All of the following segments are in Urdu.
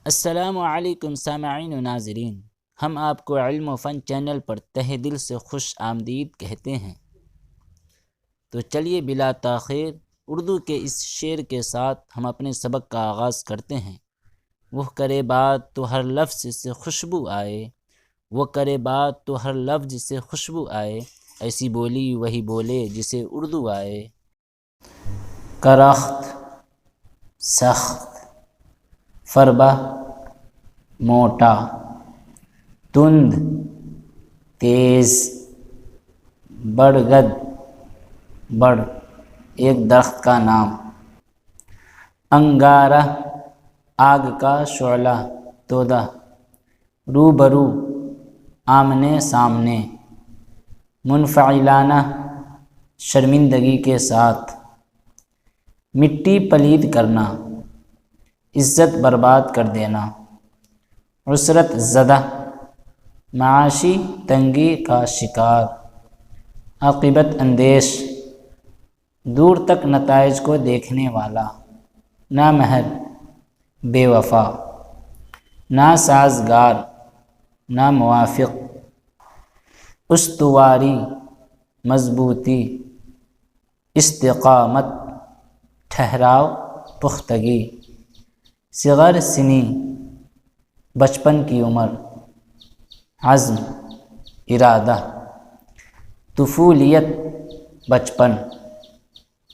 السلام علیکم سامعین و ناظرین، ہم آپ کو علم و فن چینل پر تہ دل سے خوش آمدید کہتے ہیں۔ تو چلیے بلا تاخیر اردو کے اس شعر کے ساتھ ہم اپنے سبق کا آغاز کرتے ہیں۔ وہ کرے بات تو ہر لفظ سے خوشبو آئے، وہ کرے بات تو ہر لفظ سے خوشبو آئے، ایسی بولی وہی بولے جسے اردو آئے۔ کرخت سخت، فربہ موٹا، تند تیز، برگد بڑ ایک درخت کا نام، انگارہ آگ کا شعلہ تودہ، روبرو آمنے سامنے، منفعلانہ شرمندگی کے ساتھ، مٹی پلید کرنا، عزت برباد کر دینا، عسرت زدہ معاشی تنگی کا شکار، عاقبت اندیش دور تک نتائج کو دیکھنے والا، نامہر بے وفا، ناسازگار ناموافق، استواری مضبوطی، استقامت ٹھہراؤ پختگی، صغر سنی بچپن کی عمر، عزم ارادہ، طفولیت بچپن،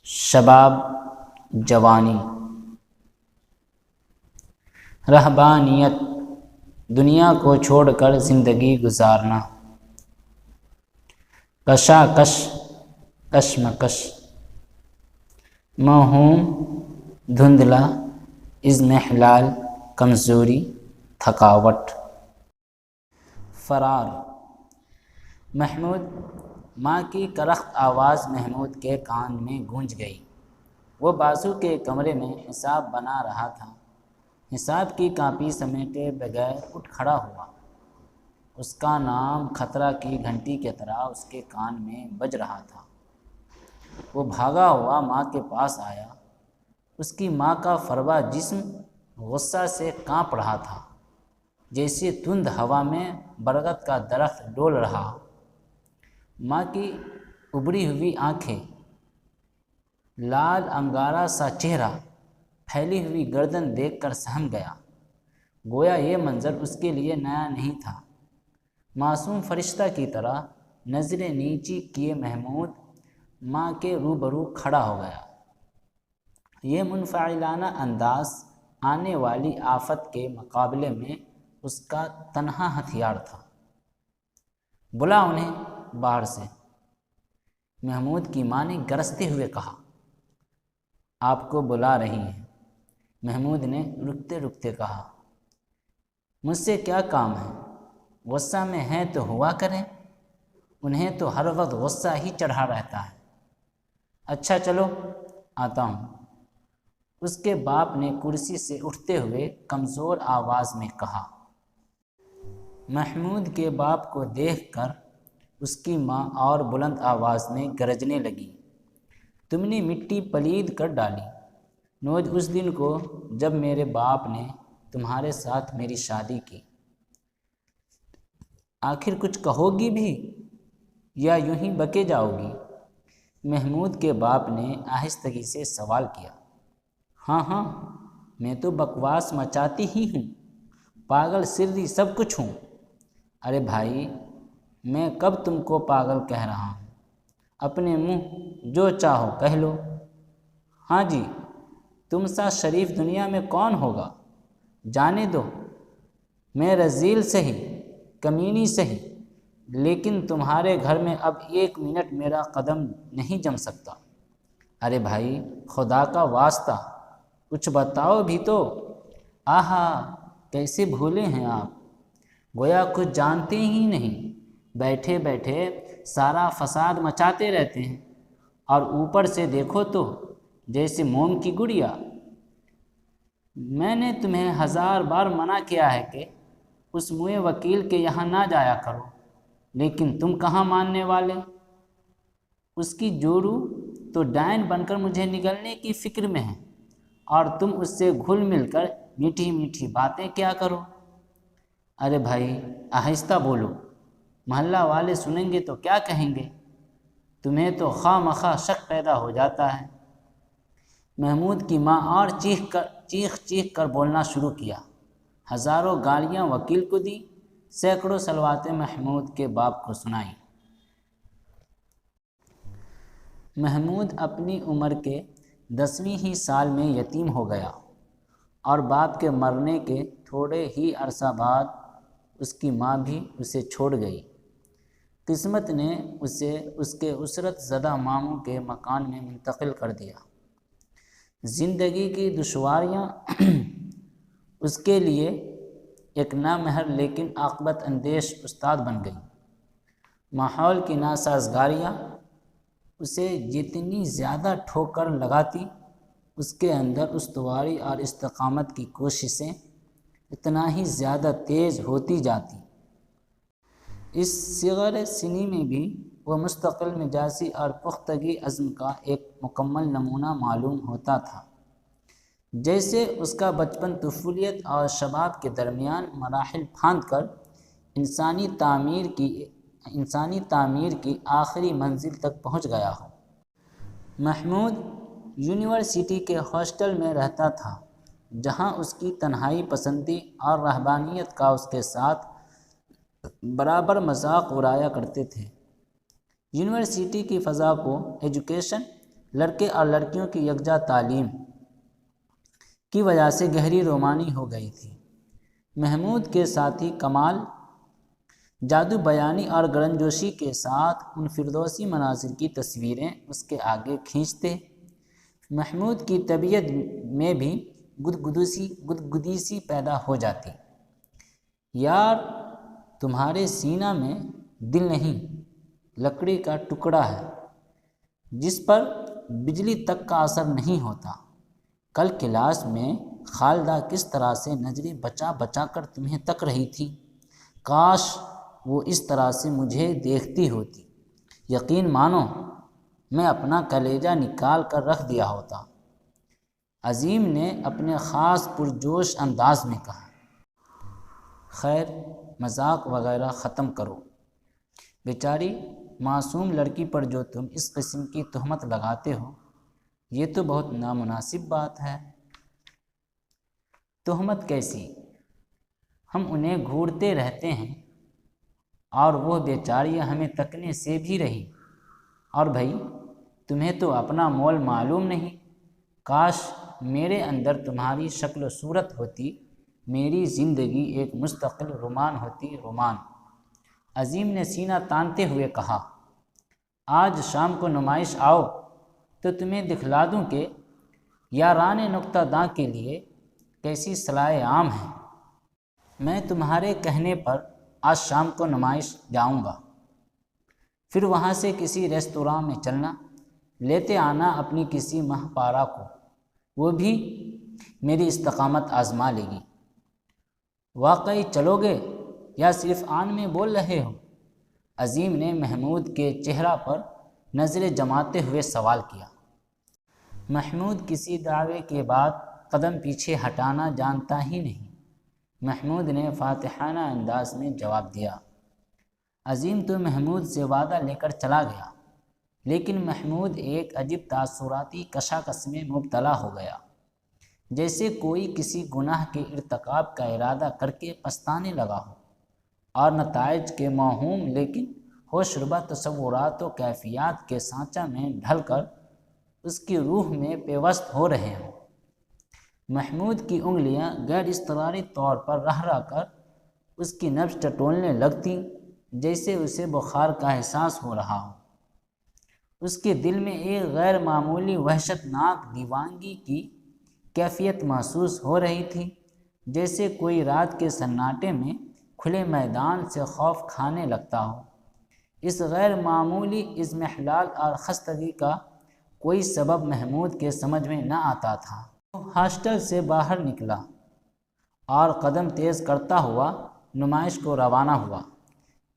شباب جوانی، رہبانیت دنیا کو چھوڑ کر زندگی گزارنا، کشاکش کشمکش، موہوم دھندلا، اضمحلال کمزوری تھکاوٹ۔ فرار محمود ماں کی کرخت آواز محمود کے کان میں گونج گئی۔ وہ بازو کے کمرے میں حساب بنا رہا تھا۔ حساب کی کاپی سمیٹے بغیر اٹھ کھڑا ہوا۔ اس کا نام خطرہ کی گھنٹی کی طرح اس کے کان میں بج رہا تھا۔ وہ بھاگا ہوا ماں کے پاس آیا۔ اس کی ماں کا فربا جسم غصہ سے کانپ رہا تھا، جیسے تند ہوا میں برگد کا درخت ڈول رہا۔ ماں کی ابری ہوئی آنکھیں، لال انگارہ سا چہرہ، پھیلی ہوئی گردن دیکھ کر سہم گیا۔ گویا یہ منظر اس کے لیے نیا نہیں تھا۔ معصوم فرشتہ کی طرح نظریں نیچی کیے محمود ماں کے روبرو کھڑا ہو گیا۔ یہ منفعلانہ انداز آنے والی آفت کے مقابلے میں اس کا تنہا ہتھیار تھا۔ بلا انہیں باہر سے، محمود کی ماں نے گرجتے ہوئے کہا۔ آپ کو بلا رہی ہیں، محمود نے رکتے رکتے کہا۔ مجھ سے کیا کام ہے؟ غصہ میں ہیں تو ہوا کریں، انہیں تو ہر وقت غصہ ہی چڑھا رہتا ہے۔ اچھا چلو آتا ہوں، اس کے باپ نے کرسی سے اٹھتے ہوئے کمزور آواز میں کہا۔ محمود کے باپ کو دیکھ کر اس کی ماں اور بلند آواز میں گرجنے لگی۔ تم نے مٹی پلید کر ڈالی نوج اس دن کو جب میرے باپ نے تمہارے ساتھ میری شادی کی۔ آخر کچھ کہو گی بھی یا یوں ہی بکے جاؤ گی؟ محمود کے باپ نے آہستگی سے سوال کیا۔ ہاں ہاں، میں تو بکواس مچاتی ہی ہوں، پاگل سری سب کچھ ہوں۔ ارے بھائی، میں کب تم کو پاگل کہہ رہا ہوں؟ اپنے منہ جو چاہو کہہ لو۔ ہاں جی، تم سا شریف دنیا میں کون ہوگا؟ جانے دو، میں رذیل سہی، کمینی سہی، لیکن تمہارے گھر میں اب ایک منٹ میرا قدم نہیں جم سکتا۔ ارے بھائی، خدا کا واسطہ کچھ بتاؤ بھی تو۔ آہا، کیسے بھولے ہیں آپ، گویا کچھ جانتے ہی نہیں، بیٹھے بیٹھے سارا فساد مچاتے رہتے ہیں، اور اوپر سے دیکھو تو جیسے موم کی گڑیا۔ میں نے تمہیں 1000 بار منع کیا ہے کہ اس موئے وکیل کے یہاں نہ جایا کرو، لیکن تم کہاں ماننے والے؟ اس کی جورو تو ڈائن بن کر مجھے نگلنے کی فکر میں ہے، اور تم اس سے گھل مل کر میٹھی میٹھی باتیں کیا کرو۔ ارے بھائی آہستہ بولو، محلہ والے سنیں گے تو کیا کہیں گے؟ تمہیں تو خواہ مخواہ شک پیدا ہو جاتا ہے۔ محمود کی ماں اور چیخ کر بولنا شروع کیا۔ ہزاروں گالیاں وکیل کو دی، سینکڑوں صلواتیں محمود کے باپ کو سنائیں۔ محمود اپنی عمر کے 10ویں ہی سال میں یتیم ہو گیا اور باپ کے مرنے کے تھوڑے ہی عرصہ بعد اس کی ماں بھی اسے چھوڑ گئی۔ قسمت نے اسے اس کے عسرت زدہ ماموں کے مکان میں منتقل کر دیا۔ زندگی کی دشواریاں اس کے لیے ایک نامہر لیکن عاقبت اندیش استاد بن گئی۔ ماحول کی ناسازگاریاں اسے جتنی زیادہ ٹھوکر لگاتی، اس کے اندر استواری اور استقامت کی کوششیں اتنا ہی زیادہ تیز ہوتی جاتی۔ اس صغر سنی میں بھی وہ مستقل مزاجی اور پختگی عزم کا ایک مکمل نمونہ معلوم ہوتا تھا۔ جیسے اس کا بچپن طفولیت اور شباب کے درمیان مراحل پھاند کر انسانی تعمیر کی آخری منزل تک پہنچ گیا ہو۔ محمود یونیورسٹی کے ہاسٹل میں رہتا تھا، جہاں اس کی تنہائی پسندی اور رہبانیت کا اس کے ساتھ برابر مذاق اڑایا کرتے تھے۔ یونیورسٹی کی فضا کو ایجوکیشن، لڑکے اور لڑکیوں کی یکجا تعلیم کی وجہ سے گہری رومانی ہو گئی تھی۔ محمود کے ساتھی کمال جادو بیانی اور گرمجوشی کے ساتھ ان فردوسی مناظر کی تصویریں اس کے آگے کھینچتے۔ محمود کی طبیعت میں بھی گدگدی سی پیدا ہو جاتی۔ یار تمہارے سینہ میں دل نہیں، لکڑی کا ٹکڑا ہے جس پر بجلی تک کا اثر نہیں ہوتا۔ کل کلاس میں خالدہ کس طرح سے نظریں بچا بچا کر تمہیں تک رہی تھی، کاش وہ اس طرح سے مجھے دیکھتی ہوتی، یقین مانو میں اپنا کلیجہ نکال کر رکھ دیا ہوتا۔ عظیم نے اپنے خاص پرجوش انداز میں کہا۔ خیر مذاق وغیرہ ختم کرو، بیچاری معصوم لڑکی پر جو تم اس قسم کی تہمت لگاتے ہو یہ تو بہت نامناسب بات ہے۔ تہمت کیسی؟ ہم انہیں گھورتے رہتے ہیں اور وہ بیچاریاں ہمیں تکنے سے بھی رہی۔ اور بھائی تمہیں تو اپنا مول معلوم نہیں، کاش میرے اندر تمہاری شکل و صورت ہوتی، میری زندگی ایک مستقل رومان ہوتی، رومان۔ عظیم نے سینہ تانتے ہوئے کہا۔ آج شام کو نمائش آؤ تو تمہیں دکھلا دوں کہ یاران نکتہ داں کے لیے کیسی صلاح عام ہے۔ میں تمہارے کہنے پر آج شام کو نمائش جاؤں گا، پھر وہاں سے کسی ریستوراں میں چلنا، لیتے آنا اپنی کسی ماہ پارہ کو، وہ بھی میری استقامت آزما لے گی۔ واقعی چلو گے یا صرف آن میں بول رہے ہو؟ عظیم نے محمود کے چہرہ پر نظریں جماتے ہوئے سوال کیا۔ محمود کسی دعوے کے بعد قدم پیچھے ہٹانا جانتا ہی نہیں۔ محمود نے فاتحانہ انداز میں جواب دیا۔ عظیم تو محمود سے وعدہ لے کر چلا گیا، لیکن محمود ایک عجیب تاثراتی کشاکش میں مبتلا ہو گیا، جیسے کوئی کسی گناہ کے ارتکاب کا ارادہ کر کے پچھتانے لگا ہو اور نتائج کے موہوم لیکن ہوشربا تصورات و کیفیات کے سانچہ میں ڈھل کر اس کی روح میں پیوست ہو رہے ہوں۔ محمود کی انگلیاں غیر اضطراری طور پر رہ کر اس کی نبض ٹٹولنے لگتیں، جیسے اسے بخار کا احساس ہو رہا ہو۔ اس کے دل میں ایک غیر معمولی وحشت ناک دیوانگی کی کیفیت محسوس ہو رہی تھی، جیسے کوئی رات کے سناٹے میں کھلے میدان سے خوف کھانے لگتا ہو۔ اس غیر معمولی اضمحلال اور خستگی کا کوئی سبب محمود کے سمجھ میں نہ آتا تھا۔ وہ ہاسٹل سے باہر نکلا اور قدم تیز کرتا ہوا نمائش کو روانہ ہوا۔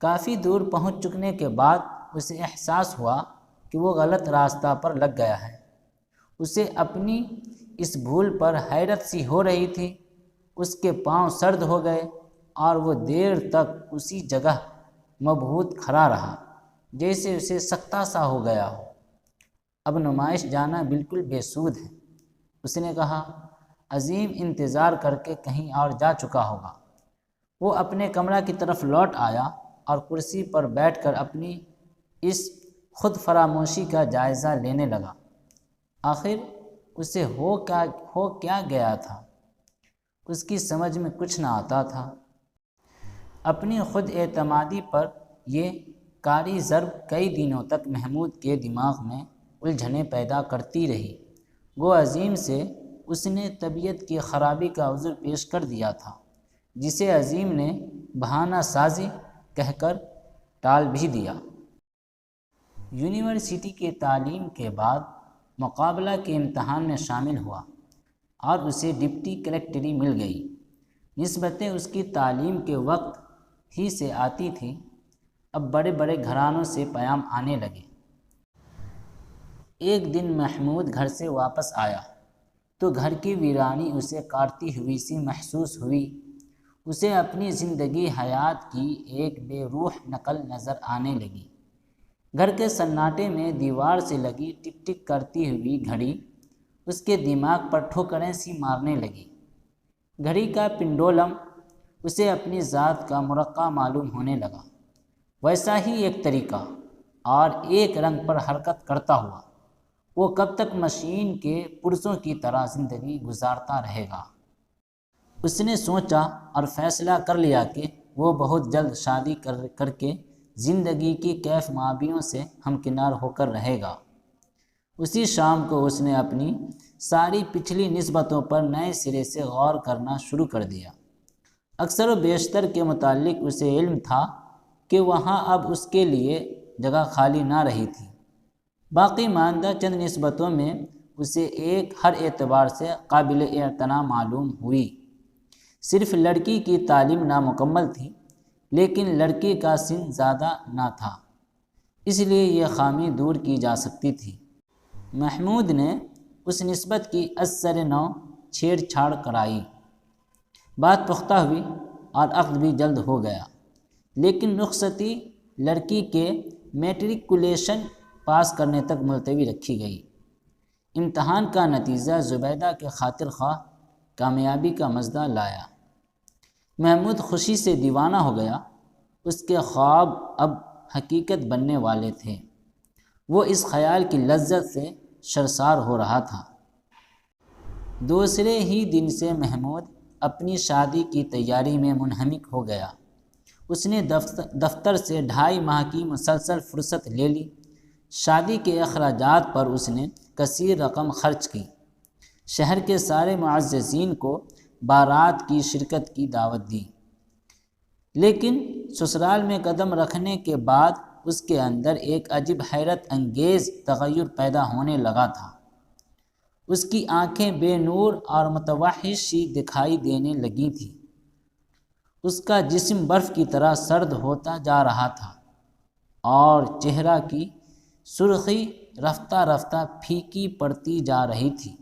کافی دور پہنچ چکنے کے بعد اسے احساس ہوا کہ وہ غلط راستہ پر لگ گیا ہے۔ اسے اپنی اس بھول پر حیرت سی ہو رہی تھی۔ اس کے پاؤں سرد ہو گئے اور وہ دیر تک اسی جگہ مبہوت کھڑا رہا، جیسے اسے سکتہ سا ہو گیا ہو۔ اب نمائش جانا بالکل بے سود ہے، اس نے کہا۔ عظیم انتظار کر کے کہیں اور جا چکا ہوگا۔ وہ اپنے کمرہ کی طرف لوٹ آیا اور کرسی پر بیٹھ کر اپنی اس خود فراموشی کا جائزہ لینے لگا۔ آخر اسے ہو کیا گیا تھا؟ اس کی سمجھ میں کچھ نہ آتا تھا۔ اپنی خود اعتمادی پر یہ کاری ضرب کئی دنوں تک محمود کے دماغ میں الجھنیں پیدا کرتی رہی۔ گو عظیم سے اس نے طبیعت کی خرابی کا عذر پیش کر دیا تھا، جسے عظیم نے بہانہ سازی کہہ کر ٹال بھی دیا۔ یونیورسٹی کے تعلیم کے بعد مقابلہ کے امتحان میں شامل ہوا اور اسے ڈپٹی کلیکٹری مل گئی۔ نسبتیں اس کی تعلیم کے وقت ہی سے آتی تھیں، اب بڑے بڑے گھرانوں سے پیام آنے لگے۔ ایک دن محمود گھر سے واپس آیا تو گھر کی ویرانی اسے کاٹتی ہوئی سی محسوس ہوئی۔ اسے اپنی زندگی حیات کی ایک بے روح نقل نظر آنے لگی۔ گھر کے سناٹے میں دیوار سے لگی ٹک ٹک کرتی ہوئی گھڑی اس کے دماغ پر ٹھوکریں سی مارنے لگی۔ گھڑی کا پنڈولم اسے اپنی ذات کا مرقع معلوم ہونے لگا، ویسا ہی ایک طریقہ اور ایک رنگ پر حرکت کرتا ہوا۔ وہ کب تک مشین کے پرزوں کی طرح زندگی گزارتا رہے گا؟ اس نے سوچا اور فیصلہ کر لیا کہ وہ بہت جلد شادی کر کے زندگی کی کیف مابیوں سے ہمکنار ہو کر رہے گا۔ اسی شام کو اس نے اپنی ساری پچھلی نسبتوں پر نئے سرے سے غور کرنا شروع کر دیا۔ اکثر و بیشتر کے متعلق اسے علم تھا کہ وہاں اب اس کے لیے جگہ خالی نہ رہی تھی۔ باقی ماندہ چند نسبتوں میں اسے ایک ہر اعتبار سے قابل اعتنا معلوم ہوئی۔ صرف لڑکی کی تعلیم نامکمل تھی، لیکن لڑکی کا سن زیادہ نہ تھا، اس لیے یہ خامی دور کی جا سکتی تھی۔ محمود نے اس نسبت کی از سر نو چھیڑ چھاڑ کرائی۔ بات پختہ ہوئی اور عقد بھی جلد ہو گیا، لیکن رخصتی لڑکی کے میٹریکولیشن پاس کرنے تک ملتوی رکھی گئی۔ امتحان کا نتیجہ زبیدہ کے خاطر خواہ کامیابی کا مژدہ لایا۔ محمود خوشی سے دیوانہ ہو گیا۔ اس کے خواب اب حقیقت بننے والے تھے۔ وہ اس خیال کی لذت سے سرشار ہو رہا تھا۔ دوسرے ہی دن سے محمود اپنی شادی کی تیاری میں منہمک ہو گیا۔ اس نے دفتر سے 2.5 ماہ کی مسلسل فرصت لے لی۔ شادی کے اخراجات پر اس نے کثیر رقم خرچ کی۔ شہر کے سارے معززین کو بارات کی شرکت کی دعوت دی، لیکن سسرال میں قدم رکھنے کے بعد اس کے اندر ایک عجیب حیرت انگیز تغیر پیدا ہونے لگا تھا۔ اس کی آنکھیں بے نور اور متوحش سی دکھائی دینے لگی تھیں۔ اس کا جسم برف کی طرح سرد ہوتا جا رہا تھا اور چہرہ کی سرخی رفتہ رفتہ پھیکی پڑتی جا رہی تھی،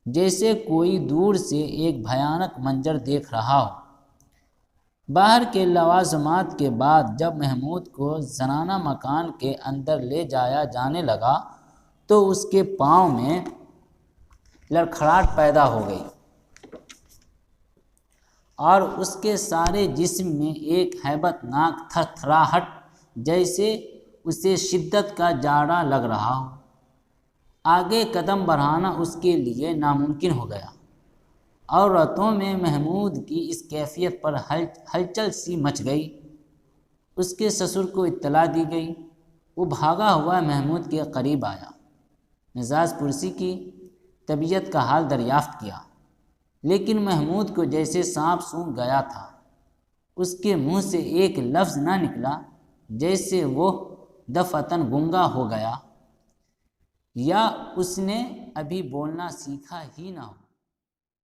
جیسے کوئی دور سے ایک بھیانک منظر دیکھ رہا ہو۔ باہر کے لوازمات کے بعد جب محمود کو زنانہ مکان کے اندر لے جایا جانے لگا تو اس کے پاؤں میں لڑکھڑاہٹ پیدا ہو گئی اور اس کے سارے جسم میں ایک ہیبت ناک تھرتھراہٹ، جیسے اسے شدت کا جاڑا لگ رہا ہو۔ آگے قدم بڑھانا اس کے لیے ناممکن ہو گیا۔ عورتوں میں محمود کی اس کیفیت پر ہلچل سی مچ گئی۔ اس کے سسر کو اطلاع دی گئی۔ وہ بھاگا ہوا محمود کے قریب آیا، مزاج پرسی کی، طبیعت کا حال دریافت کیا، لیکن محمود کو جیسے سانپ سونگھ گیا تھا۔ اس کے منہ سے ایک لفظ نہ نکلا، جیسے وہ دفعتاً گنگا ہو گیا یا اس نے ابھی بولنا سیکھا ہی نہ ہو۔